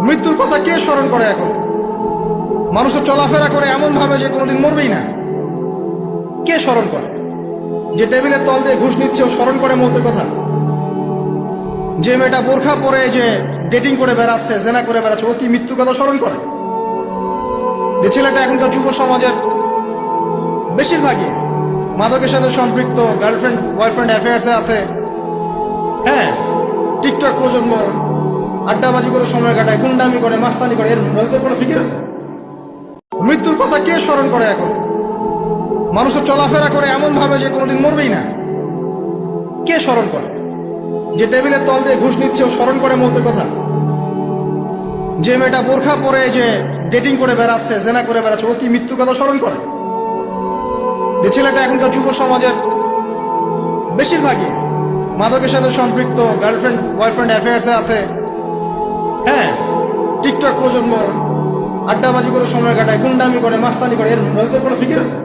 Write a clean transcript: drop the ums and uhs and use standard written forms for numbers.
মৃত্যুর কথা কে স্মরণ করে এখন? মানুষ তো চলাফেরা করে এমন ভাবে যে কোনোদিন মরবেই না। কে স্মরণ করে? যে টেবিলের তল দিয়ে ঘুষ নিচ্ছে ও স্মরণ করে মৌতের কথা? যে মেয়েটা বোরখা পরে যে ডেটিং করে বেড়াচ্ছে, জেনা করে বেড়াচ্ছে, ও কি মৃত্যুর কথা স্মরণ করে? যে ছেলেটা এখনকার যুব সমাজের বেশিরভাগই মাদকের সাথে সম্পৃক্ত, গার্লফ্রেন্ড বয়ফ্রেন্ড অ্যাফেয়ার্সে আছে, হ্যাঁ, টিকটক প্রজন্ম, আড্ডাবাজি করে সময় কাটায়, গুন্ডামি করে, মাস্তানি করে, এর মৌতের কোনো ফিকির আছে? মৃত্যুর কথা কে স্মরণ করে এখন? মানুষ তো চলাফেরা করে এমন ভাবে যে কোনোদিন মরবেই না। কে স্মরণ করে? যে টেবিলের তল দিয়ে ঘুষ নিচ্ছে ও স্মরণ করে মৌতের কথা? যে মেয়েটা বোরখা পরে যে ডেটিং করে বেড়াচ্ছে, জেনা করে বেড়াচ্ছে, ও কি মৃত্যুর কথা স্মরণ করে? যে ছেলেটা এখনকার যুব সমাজের বেশিরভাগই মাদকের সাথে সম্পৃক্ত, গার্লফ্রেন্ড বয়ফ্রেন্ড অ্যাফেয়ার্সে আছে, হ্যাঁ, টিকটক প্রজন্ম, আড্ডাবাজি করে সময় কাটায়, গুন্ডামি করে, মাস্তানি করে, এর মৌতের কোনো ফিকির আছে?